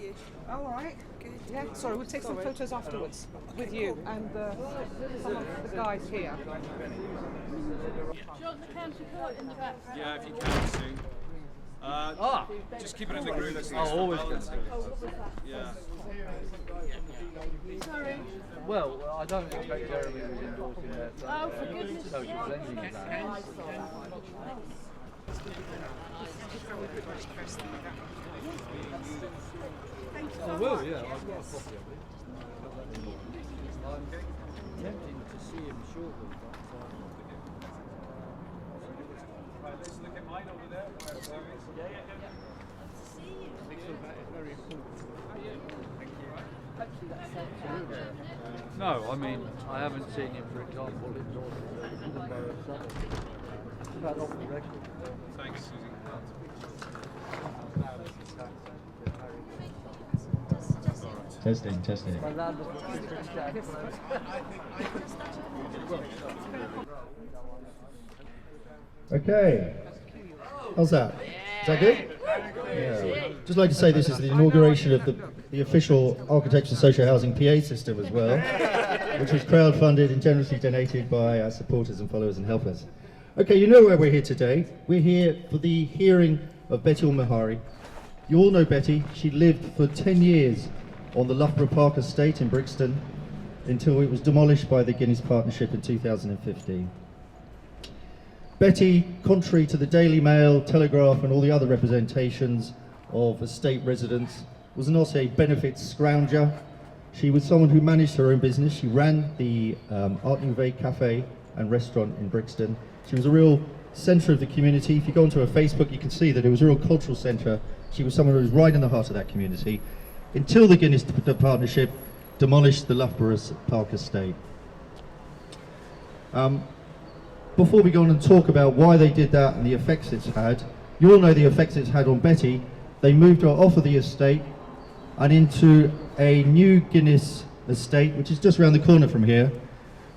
you. All right. Good. Yeah, sorry, we'll take some photos afterwards with you and some of the guys here. Do you want the county court in the background? Yeah, if you can soon. Just keep it in the group. Always good. Yeah. Sorry. Well, I don't expect Jeremy was endorsing that. Oh, for goodness sake. Social blending plan. I will, yeah. I've got a copy of it. I'm tempting to see him shortly. Right, let's look at mine over there. No, I mean, I haven't seen him, for example, endorsing the Edinburgh Summit. It's about off the record. Thanks, Susie. Testing. My lad was Okay. How's that? Is that good? Yeah. Just like to say this is the inauguration of the official Architecture Social Housing PA system as well, which was crowdfunded and generously donated by our supporters and followers and helpers. Okay, you know where we're here today. We're here for the hearing of Beti al-Mehari. You all know Beti. She lived for 10 years on the Loughborough Park estate in Brixton until it was demolished by the Guinness Partnership in 2015. Beti, contrary to the Daily Mail, Telegraph and all the other representations of estate residents, was not a benefit scrounger. She was someone who managed her own business. She ran the Art Nouveau Cafe and restaurant in Brixton. She was a real centre of the community. If you go onto her Facebook, you can see that it was a real cultural centre. She was someone who was right in the heart of that community until the Guinness Partnership demolished the Loughborough Park estate. Before we go on and talk about why they did that and the effects it's had, you all know the effects it's had on Beti. They moved her off of the estate and into a new Guinness estate, which is just around the corner from here.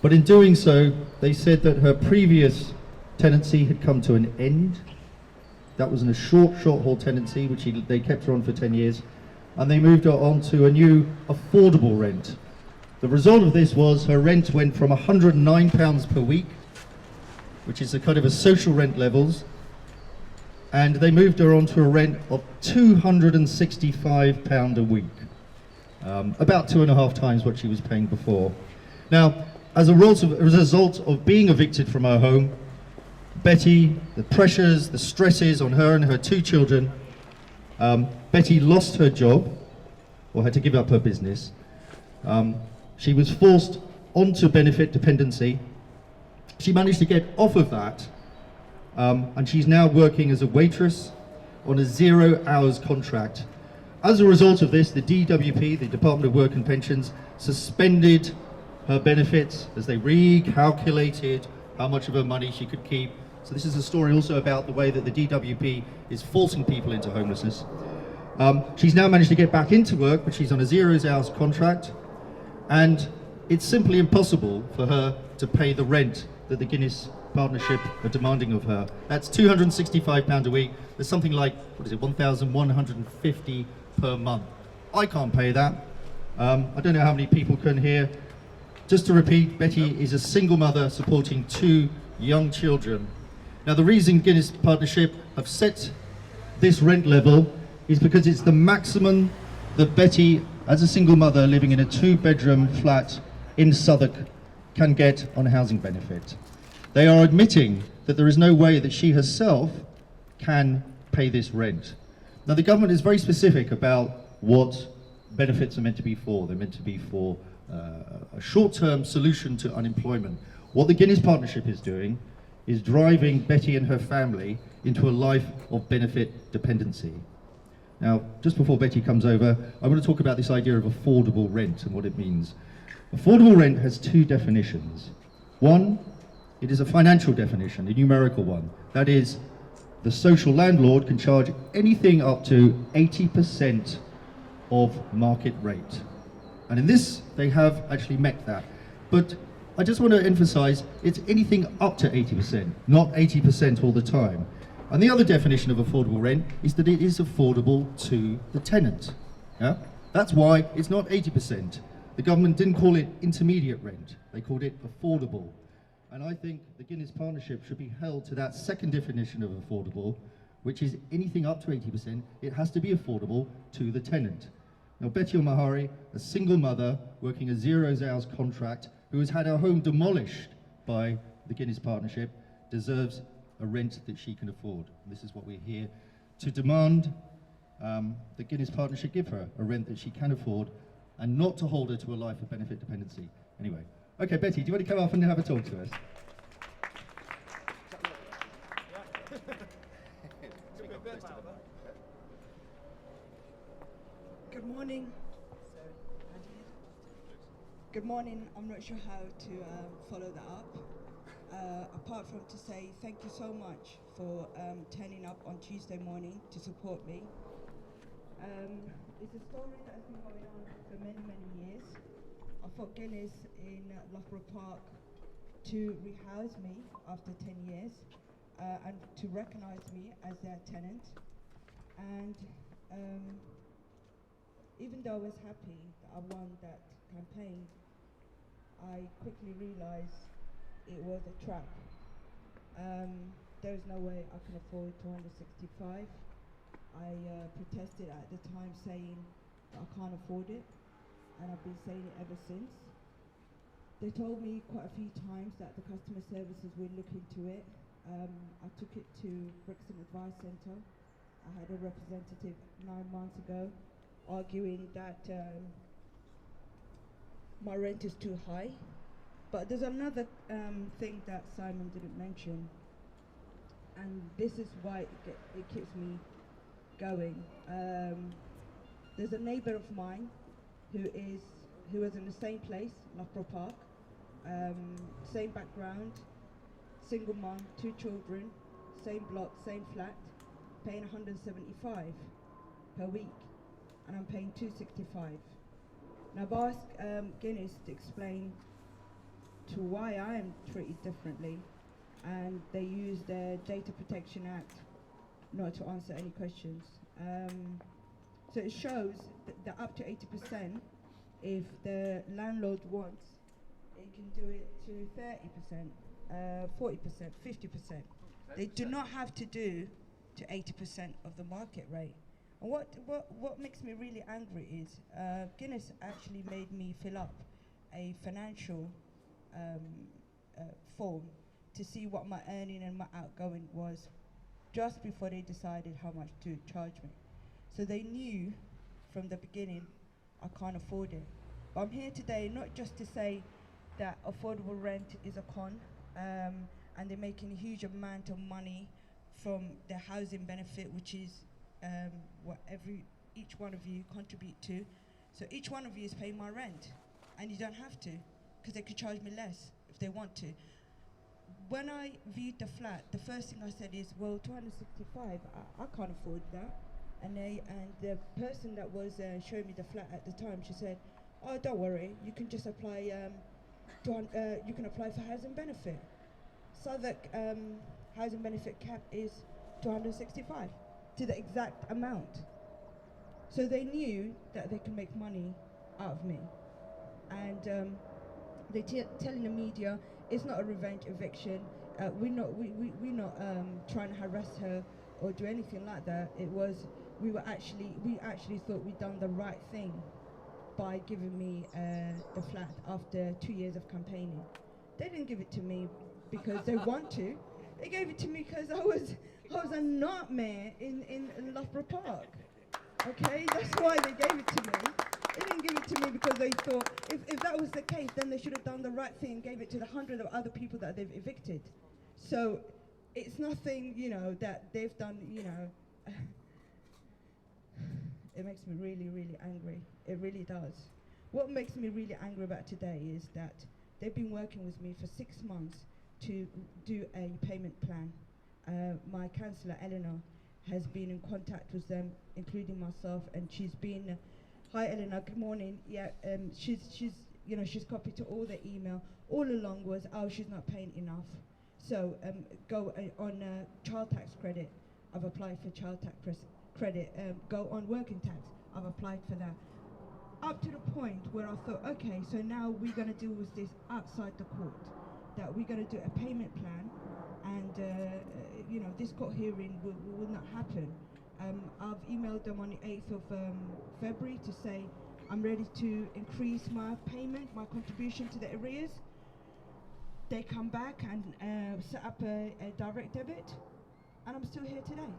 But in doing so, they said that her previous tenancy had come to an end. That was in a short haul tenancy, which they kept her on for 10 years. And they moved her on to a new affordable rent. The result of this was her rent went from £109 per week, which is a kind of a social rent levels, and they moved her on to a rent of £265 a week, about 2.5 times what she was paying before. Now, as a result of being evicted from her home, Beti, the pressures, the stresses on her and her 2 children, Beti lost her job, or had to give up her business. She was forced onto benefit dependency. She managed to get off of that, and she's now working as a waitress on a 0 hours contract. As a result of this, the DWP, the Department of Work and Pensions, suspended her benefits as they recalculated how much of her money she could keep. So this is a story also about the way that the DWP is forcing people into homelessness. She's now managed to get back into work, but she's on a 0 hours contract, and it's simply impossible for her to pay the rent that the Guinness Partnership are demanding of her. That's £265 a week. There's something like, what is it, 1,150 per month. I can't pay that. I don't know how many people can hear. Just to repeat, Beti is a single mother supporting 2 young children. Now, the reason Guinness Partnership have set this rent level is because it's the maximum that Beti, as a single mother living in a 2-bedroom flat in Southwark, can get on a housing benefit. They are admitting that there is no way that she herself can pay this rent. Now, the government is very specific about what benefits are meant to be for. They're meant to be for a short-term solution to unemployment. What the Guinness Partnership is doing is driving Beti and her family into a life of benefit dependency. Now, just before Beti comes over, I want to talk about this idea of affordable rent and what it means. Affordable rent has 2 definitions. One, it is a financial definition, a numerical one. That is, the social landlord can charge anything up to 80% of market rate. And in this, they have actually met that. But I just want to emphasize, it's anything up to 80%, not 80% all the time. And the other definition of affordable rent is that it is affordable to the tenant. Yeah? That's why it's not 80%. The government didn't call it intermediate rent, they called it affordable. And I think the Guinness Partnership should be held to that second definition of affordable, which is anything up to 80%, it has to be affordable to the tenant. Now, Beti O'Mahari, a single mother working a 0 hours contract, who has had her home demolished by the Guinness Partnership, deserves a rent that she can afford. And this is what we're here to demand. The Guinness Partnership give her a rent that she can afford and not to hold her to a life of benefit dependency. Anyway, okay, Beti, do you want to come up and have a talk to us? Good morning. Good morning. I'm not sure how to follow that up. Apart from to say thank you so much for turning up on Tuesday morning to support me. It's a story that has been going on for many, many years. I fought Guinness in Loughborough Park to rehouse me after 10 years and to recognise me as their tenant. And even though I was happy that I won that campaign, I quickly realised it was a trap. There's no way I can afford 265. I protested at the time saying that I can't afford it, and I've been saying it ever since. They told me quite a few times that the customer services will look into it. I took it to Brixton Advice Centre. I had a representative 9 months ago arguing that my rent is too high. But there's another thing that Simon didn't mention, and this is why it keeps me going. There's a neighbour of mine who was in the same place, Loughborough Park, same background, single mum, 2 children, same block, same flat, paying 175 per week, and I'm paying 265. Now I've asked Guinness to explain to why I am treated differently, and they use their Data Protection Act not to answer any questions. So it shows that up to 80%, if the landlord wants, it can do it to 30%, 40%, 50%. They do not have to do to 80% of the market rate. And what makes me really angry is Guinness actually made me fill up a financial form to see what my earning and my outgoing was just before they decided how much to charge me. So they knew from the beginning I can't afford it. But I'm here today not just to say that affordable rent is a con, and they're making a huge amount of money from the housing benefit, which is what each one of you contribute to. So each one of you is paying my rent, and you don't have to, because they could charge me less if they want to. When I viewed the flat, the first thing I said is, well, 265, I can't afford that. And the person that was showing me the flat at the time, she said, oh, don't worry, you can just apply, you can apply for housing benefit. So the housing benefit cap is 265 to the exact amount. So they knew that they could make money out of me. And they're telling the media it's not a revenge eviction. We're not trying to harass her or do anything like that. We actually thought we'd done the right thing by giving me the flat after 2 years of campaigning. They didn't give it to me because they want to. They gave it to me because I was a nightmare in Loughborough Park. Okay, that's why they gave it to me. They didn't give it to me because they thought if that was the case, then they should have done the right thing and gave it to the 100 of other people that they've evicted. So it's nothing, that they've done, It makes me really, really angry. It really does. What makes me really angry about today is that they've been working with me for 6 months to do a payment plan. My counsellor, Eleanor, has been in contact with them, including myself, and she's been, hi Eleanor, good morning. Yeah, she's copied to all the email. All along was, oh, she's not paying enough. So go on child tax credit. I've applied for child tax credit. Go on working tax. I've applied for that. Up to the point where I thought, okay, so now we're going to deal with this outside the court, that we're going to do a payment plan, and this court hearing will not happen. I've emailed them on the 8th of February to say I'm ready to increase my payment, my contribution to the arrears. They come back and set up a direct debit, and I'm still here today.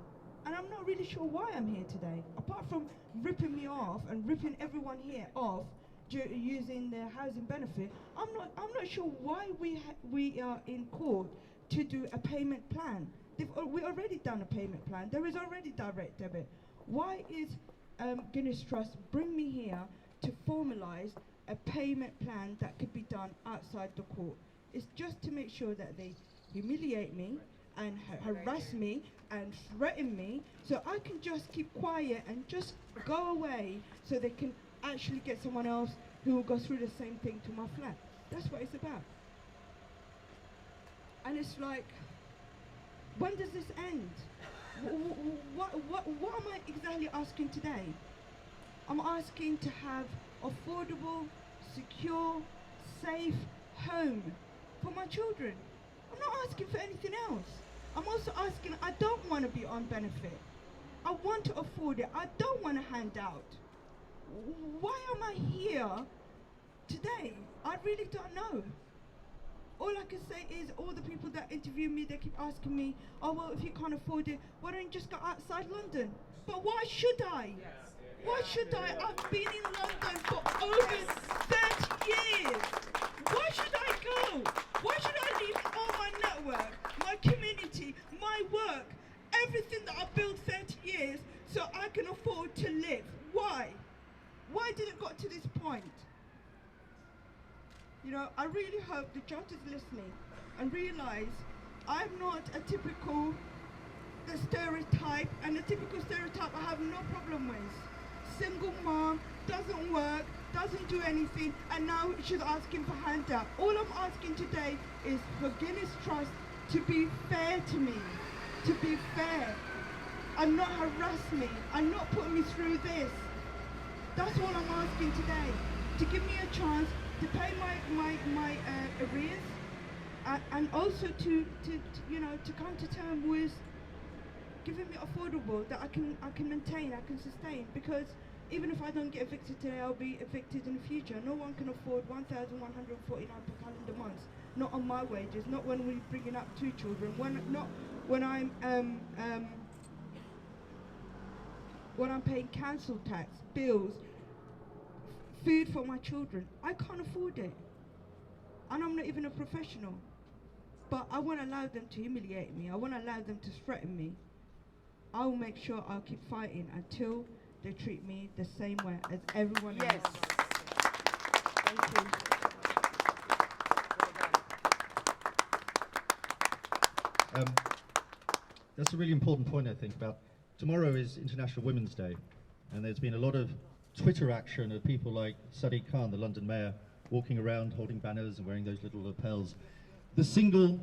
And I'm not really sure why I'm here today, apart from ripping me off and ripping everyone here off using their housing benefit. I'm not sure why we are in court to do a payment plan. We already done a payment plan. There is already direct debit. Why is Guinness Trust bring me here to formalise a payment plan that could be done outside the court? It's just to make sure that they humiliate me and harass me and threaten me, so I can just keep quiet and just go away, so they can actually get someone else who will go through the same thing to my flat. That's what it's about. And it's like, when does this end? What am I exactly asking today? I'm asking to have affordable, secure, safe home for my children. I'm not asking for anything else. I'm also asking, I don't want to be on benefit. I want to afford it. I don't want a handout. Why am I here today? I really don't know. All I can say is all the people that interview me, they keep asking me, oh, well, if you can't afford it, why don't you just go outside London? But why should I? Why should I? I've been in London for over 30 years. Why should I go? Why should I leave all my network, my community, my work, everything that I built 30 years so I can afford to live? Why? Why did it got to this point? You know, I really hope the judge is listening and realise I'm not a typical, the stereotype, and the typical stereotype I have no problem with. Single mom, doesn't work, doesn't do anything, and now she's asking for handout. All I'm asking today is for Guinness Trust to be fair to me, to be fair, and not harass me, and not put me through this. That's all I'm asking today, to give me a chance to pay my arrears, and also to come to terms with giving me affordable that I can maintain, I can sustain, because even if I don't get evicted today, I'll be evicted in the future. No one can afford 1,149 per calendar month, not on my wages, not when we're bringing up 2 children, not when I'm paying council tax, bills, food for my children. I can't afford it, and I'm not even a professional. But I won't allow them to humiliate me. I won't allow them to threaten me. I'll make sure I'll keep fighting until they treat me the same way as everyone else. Thank you. That's a really important point, I think, about tomorrow is International Women's Day, and there's been a lot of Twitter action of people like Sadiq Khan, the London mayor, walking around holding banners and wearing those little lapels. The single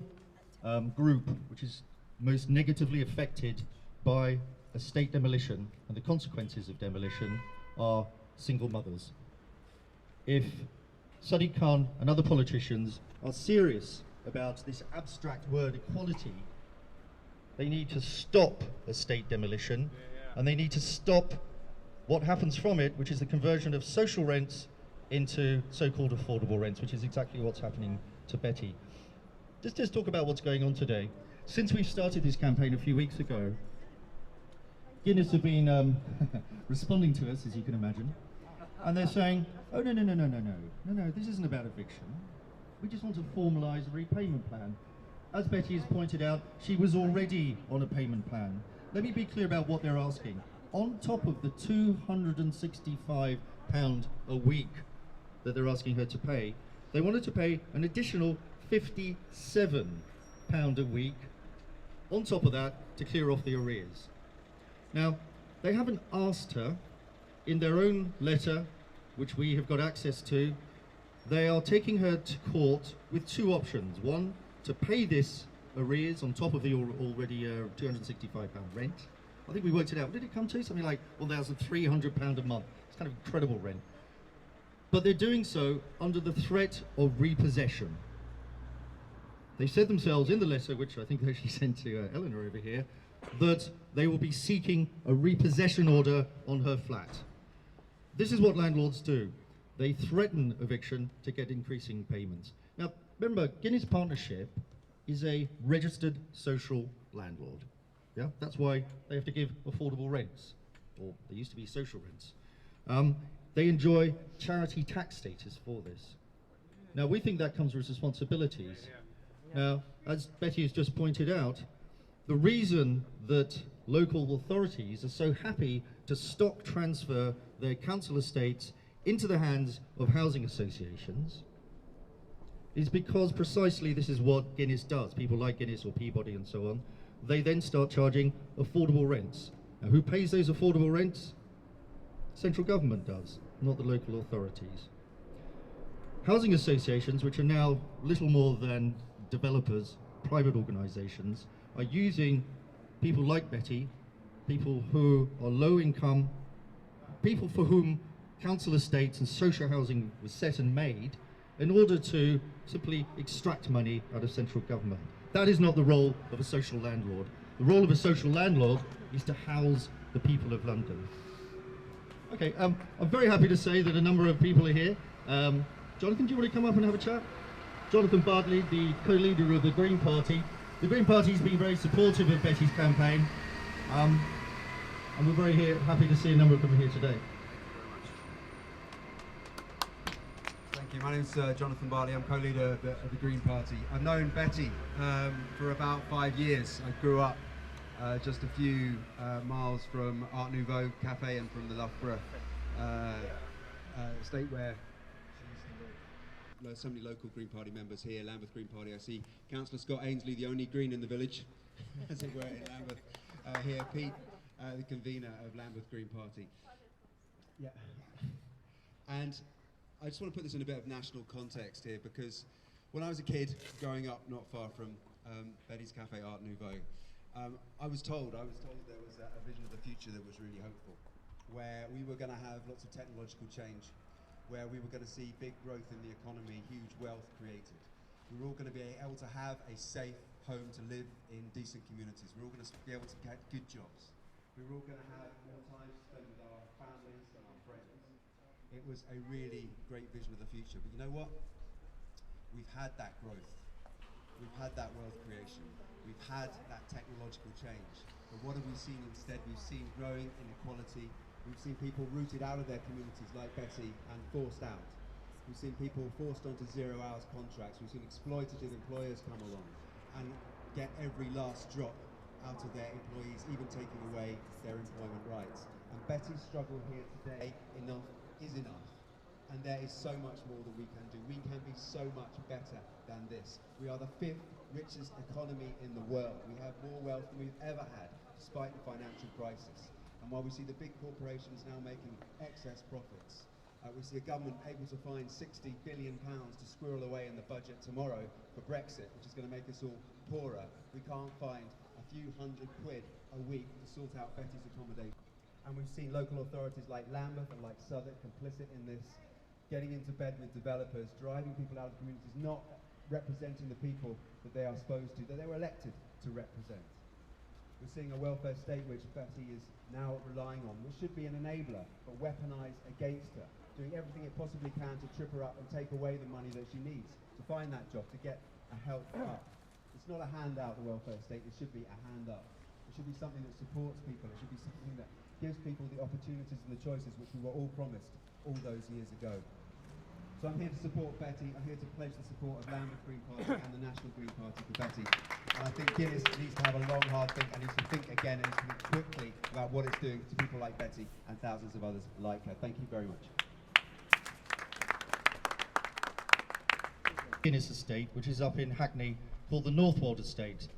group which is most negatively affected by a state demolition and the consequences of demolition are single mothers. If Sadiq Khan and other politicians are serious about this abstract word equality, they need to stop a state demolition, and they need to stop what happens from it, which is the conversion of social rents into so-called affordable rents, which is exactly what's happening to Beti. Just talk about what's going on today. Since we started this campaign a few weeks ago, Guinness have been responding to us, as you can imagine, and they're saying, oh, no, this isn't about eviction. We just want to formalise a repayment plan. As Beti has pointed out, she was already on a payment plan. Let me be clear about what they're asking. On top of the £265 a week that they're asking her to pay, they wanted to pay an additional £57 a week on top of that to clear off the arrears. Now, they haven't asked her in their own letter, which we have got access to. They are taking her to court with 2 options. One, to pay this arrears on top of the already £265 rent, I think we worked it out. What did it come to? Something like £1,300 a month. It's kind of incredible rent. But they're doing so under the threat of repossession. They said themselves in the letter, which I think they actually sent to Eleanor over here, that they will be seeking a repossession order on her flat. This is what landlords do. They threaten eviction to get increasing payments. Now, remember, Guinness Partnership is a registered social landlord. Yeah, that's why they have to give affordable rents, or they used to be social rents. They enjoy charity tax status for this. Now, we think that comes with responsibilities. Now, as Betty has just pointed out, the reason that local authorities are so happy to stock transfer their council estates into the hands of housing associations is because precisely this is what Guinness does. People like Guinness or Peabody and so on, they then start charging affordable rents. Now, who pays those affordable rents? Central government does, not the local authorities. Housing associations, which are now little more than developers, private organisations, are using people like Betty, people who are low income, people for whom council estates and social housing was set and made in order to simply extract money out of central government. That is not the role of a social landlord. The role of a social landlord is to house the people of London. Okay, I'm very happy to say that a number of people are here. Jonathan, do you want to come up and have a chat? Jonathan Bartley, the co-leader of the Green Party. The Green Party's been very supportive of Betty's campaign, and we're very happy to see a number of them here today. Thank you. My name's Jonathan Bartley. I'm co-leader of the Green Party. I've known Betty for about 5 years. I grew up just a few miles from Art Nouveau Cafe and from the Loughborough estate where so many local Green Party members here. Lambeth Green Party. I see Councillor Scott Ainsley, the only Green in the village, as it were, in Lambeth. Here, Pete, the convener of Lambeth Green Party. Yeah. And I just want to put this in a bit of national context here, because when I was a kid growing up not far from Betty's Cafe, Art Nouveau, I was told there was a vision of the future that was really hopeful, where we were going to have lots of technological change, where we were going to see big growth in the economy, huge wealth created. We were all going to be able to have a safe home to live in decent communities. We were all going to be able to get good jobs. We were all going to have more time to spend with our families and our friends. It was a really great vision of the future. But you know what? We've had that growth. We've had that wealth creation. We've had that technological change. But what have we seen instead? We've seen growing inequality. We've seen people rooted out of their communities like Betty and forced out. We've seen people forced onto 0 hours contracts. We've seen exploitative employers come along and get every last drop out of their employees, even taking away their employment rights. And Betty's struggle here today, enough is enough. And there is so much more that we can do. We can be so much better than this. We are the 5th richest economy in the world. We have more wealth than we've ever had, despite the financial crisis. And while we see the big corporations now making excess profits, we see a government able to find £60 billion to squirrel away in the budget tomorrow for Brexit, which is going to make us all poorer. We can't find a few £100 a week to sort out Betty's accommodation. And we've seen local authorities like Lambeth and like Southwark complicit in this, getting into bed with developers, driving people out of communities, not representing the people that they are supposed to, that they were elected to represent. We're seeing a welfare state which Betty is now relying on, which should be an enabler, but weaponised against her, doing everything it possibly can to trip her up and take away the money that she needs to find that job, to get a help up. It's not a handout, the welfare state, it should be a hand up. It should be something that supports people, it should be something that gives people the opportunities and the choices which we were all promised all those years ago. So I'm here to support Betty, I'm here to pledge the support of Lambeth Green Party and the National Green Party for Betty. And I think Guinness needs to have a long, hard think, and needs to think again and needs to think quickly about what it's doing to people like Betty and thousands of others like her. Thank you very much. Guinness estate, which is up in Hackney, called the Northwold estate.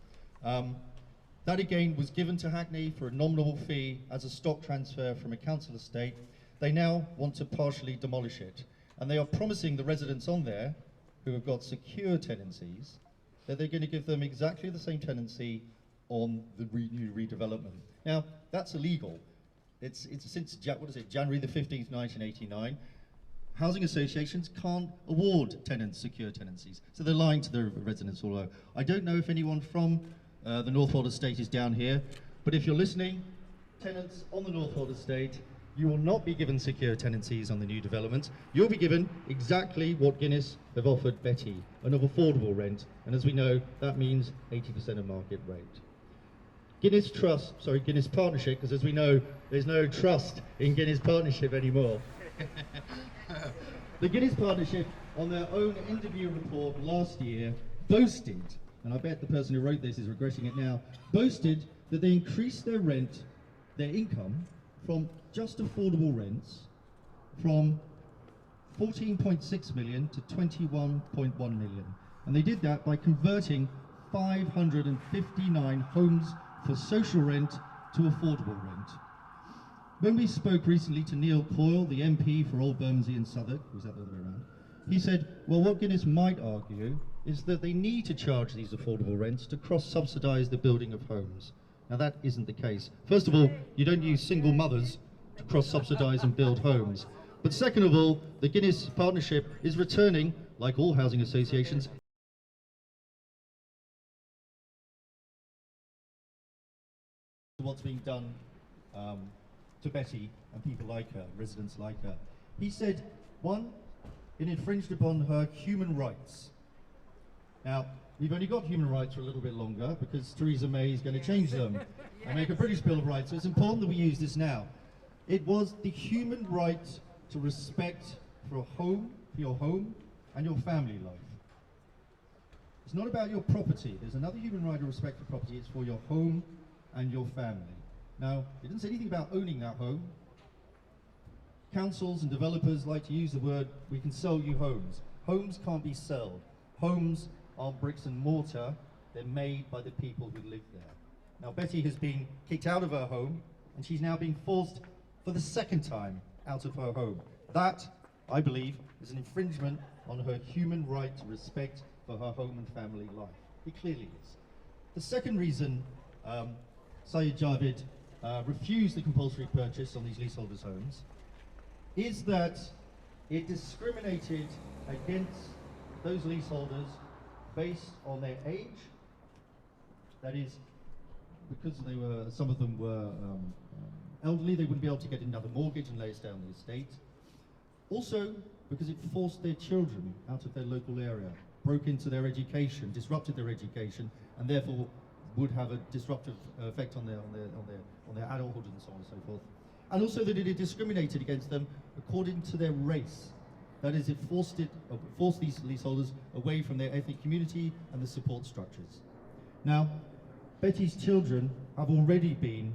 That again was given to Hackney for a nominal fee as a stock transfer from a council estate. They now want to partially demolish it. And they are promising the residents on there, who have got secure tenancies, that they're going to give them exactly the same tenancy on the new redevelopment. Now, That's illegal. It's since, what is it, January the 15th, 1989. Housing associations can't award tenants secure tenancies, so they're lying to their residents all over. I don't know if anyone from the Northwold estate is down here, but if you're listening, tenants on the Northwold estate, you will not be given secure tenancies on the new developments. You'll be given exactly what Guinness have offered Beti, an affordable rent, and as we know, that means 80% of market rate. Guinness Partnership, because as we know, there's no trust in Guinness Partnership anymore. The Guinness Partnership, on their own interview report last year, boasted, and I bet the person who wrote this is regretting it now, boasted that they increased their rent, their income, from just affordable rents, from 14.6 million to 21.1 million. And they did that by converting 559 homes for social rent to affordable rent. When we spoke recently to Neil Coyle, the MP for Old Bermondsey and Southwark, was that the other way around? He said, well, what Guinness might argue is that they need to charge these affordable rents to cross-subsidise the building of homes. Now that isn't the case. First of all, you don't use single mothers to cross-subsidise and build homes. But second of all, the Guinness Partnership is returning, like all housing associations, what's being done to Beti and people like her, residents like her. He said, one, it infringed upon her human rights. Now, we've only got human rights for a little bit longer because Theresa May is going to change them and make a British Bill of Rights, so it's important that we use this now. It was the human right to respect for a home, for your home and your family life. It's not about your property. There's another human right of respect for property. It's for your home and your family. Now, it didn't say anything about owning that home. Councils and developers like to use the word, we can sell you homes. Homes can't be sold. Homes are bricks and mortar. They're made by the people who live there. Now, Beti has been kicked out of her home, and she's now being forced for the second time out of her home. That, I believe, is an infringement on her human right to respect for her home and family life. It clearly is. The second reason Syed Javid refused the compulsory purchase on these leaseholders' homes is that it discriminated against those leaseholders based on their age. That is, because they were, some of them were elderly, they wouldn't be able to get another mortgage and lay us down the estate. Also, because it forced their children out of their local area, broke into their education, disrupted their education, and therefore would have a disruptive effect on their adulthood and so on and so forth. And also that it discriminated against them according to their race. That is, it forced these leaseholders away from their ethnic community and the support structures. Now, Beti's children have already been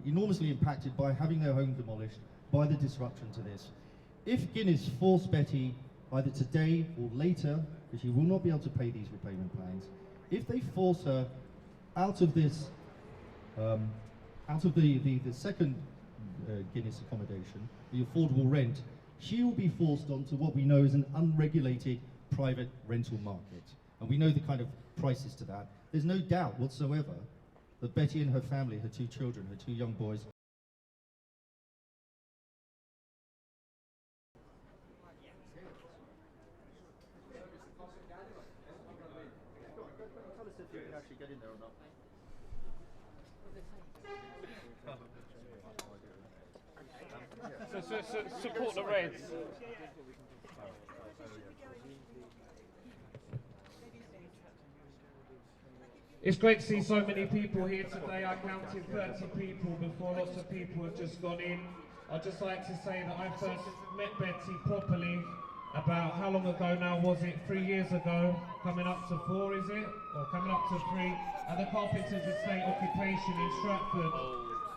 enormously impacted by having their home demolished, by the disruption to this. If Guinness force Beti either today or later, because she will not be able to pay these repayment plans, if they force her out of this, out of the second Guinness accommodation, the affordable rent, she will be forced onto what we know is an unregulated private rental market. And we know the kind of prices to that. There's no doubt whatsoever that Beti and her family, her two children, her two young boys, support the Reds. It's great to see so many people here today. I counted 30 people before lots of people have just gone in. I'd just like to say that I first met Beti properly about, how long ago now was it? 3 years ago, coming up to 4, is it? Or coming up to 3, at the Carpenters Estate occupation in Stratford,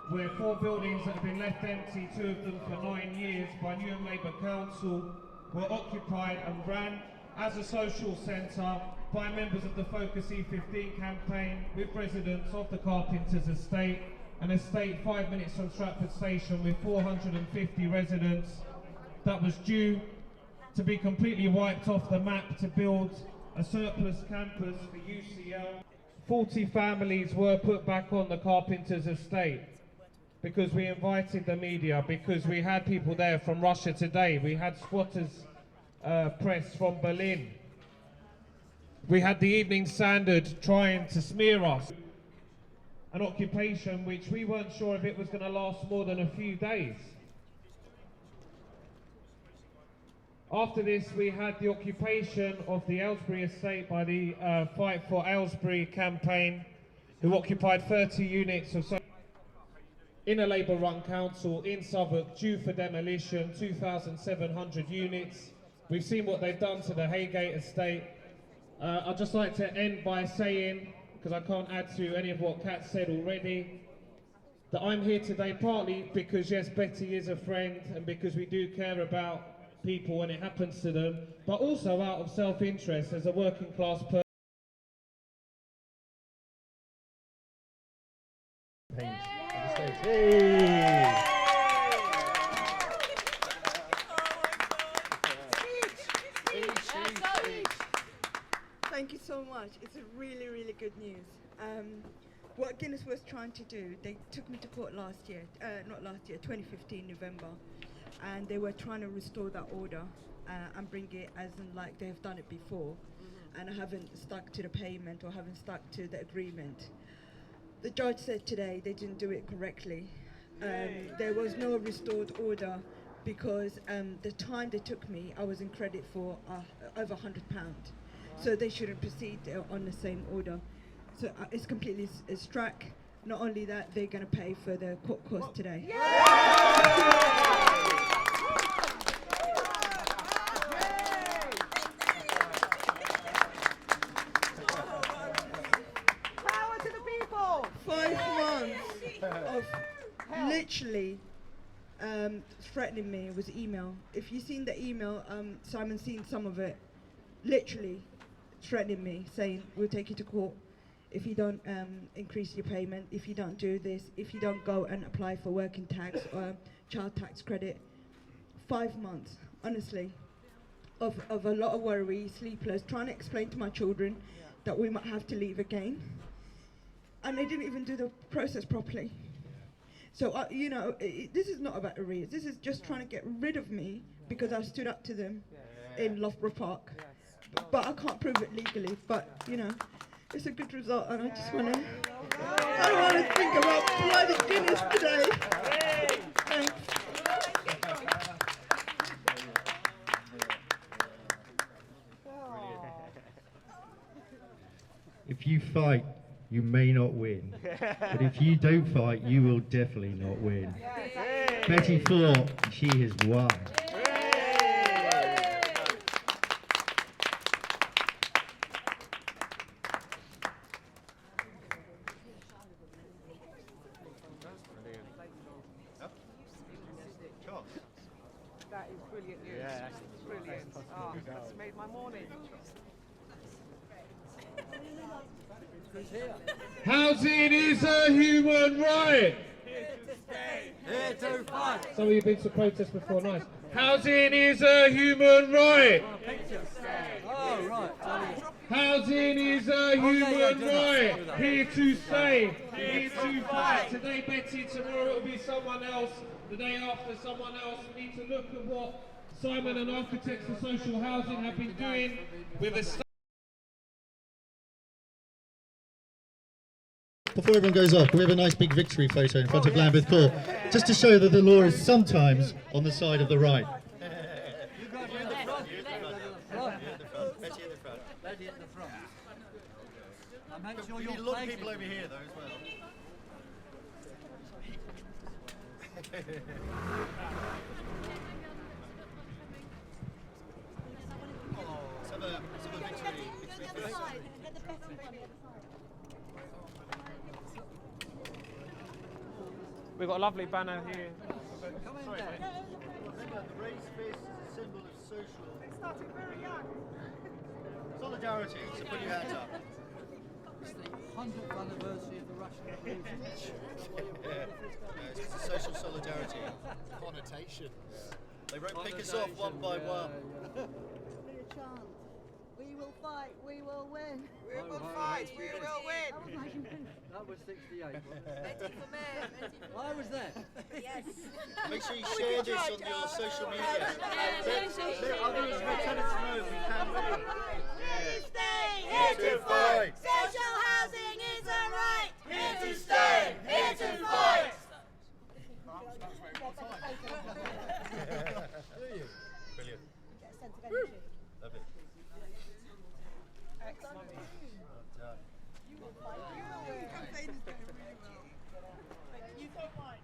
where 4 buildings that have been left empty, 2 of them for 9 years by Newham Labour Council, were occupied and ran as a social centre by members of the Focus E15 campaign with residents of the Carpenters Estate, an estate 5 minutes from Stratford Station with 450 residents that was due to be completely wiped off the map to build a surplus campus for UCL. 40 families were put back on the carpenter's estate because we invited the media, because we had people there from Russia Today, we had squatters press from Berlin, we had the Evening Standard trying to smear us. An occupation which we weren't sure if it was going to last more than a few days. After this, we had the occupation of the Aylesbury estate by the Fight for Aylesbury campaign, who occupied 30 units or so in a Labour-run council in Southwark, due for demolition, 2,700 units. We've seen what they've done to the Haygate estate. I'd just like to end by saying, because I can't add to any of what Kat said already, that I'm here today partly because, yes, Beti is a friend and because we do care about people when it happens to them, but also out of self-interest as a working class person. Thank you so much. It's a really, really good news. What Guinness was trying to do, they took me to court last year, 2015 November, and they were trying to restore that order and bring it as in like they've done it before, and haven't stuck to the payment or haven't stuck to the agreement. The judge said today they didn't do it correctly. There was no restored order because the time they took me, I was in credit for over £100. So they shouldn't proceed on the same order. So it's completely struck. Not only that, they're going to pay for the court costs today. Power to the people! 5 months of literally threatening me with email. If you've seen the email, Simon's seen some of it. Literally threatening me, saying we'll take you to court if you don't increase your payment, if you don't do this, if you don't go and apply for working tax or child tax credit. 5 months, honestly, of a lot of worry, sleepless, trying to explain to my children that we might have to leave again. And they didn't even do the process properly. So, you know, this is not about arrears. This is just trying to get rid of me because I stood up to them in Loughborough Park. But I can't prove it legally. But, you know, it's a good result, and I just want to... I don't want to think about bloody Guinness today. Thanks. If you fight, you may not win. But if you don't fight, you will definitely not win. Beti fought, and she has won. That is brilliant news. Brilliant. Oh, that's made my morning. Housing is a human right. Here to fight. Some of you have been to protests before, nice. Housing is a human right. Oh, right. Housing is a human right. Here to stay, here to fight. Today Beti, tomorrow it'll be someone else. The day after, someone else. We need to look at what Simon and Architects for Social Housing have been doing with the... Before everyone goes off, can we have a nice big victory photo in front of Lambeth Court, just to show that the law is sometimes on the side of the right. You guys are in the front. Beti in the front. Beti in the front. And make sure you're a lot of people over here though as well. Some of the victory photo. We've got a lovely banner here. Sorry, mate. Remember, the raised fist is a symbol of social... They started very young. Solidarity, so put your hands up. It's the 100th anniversary of the Russian Revolution. It's a social solidarity. Connotation. They won't pick us off one by one. We will fight. fight, we will win. We will fight, we will win. That was 68. Beti for mayor. I was there. Yes. Make sure you share this on your social media. Others lieutenants know we can win. Here to stay, Here to fight. Social housing is a right. Here to stay, here to fight. Brilliant. Love it. Excellent. Well done. You will fight. You will win. Campaign is going really well. You don't mind.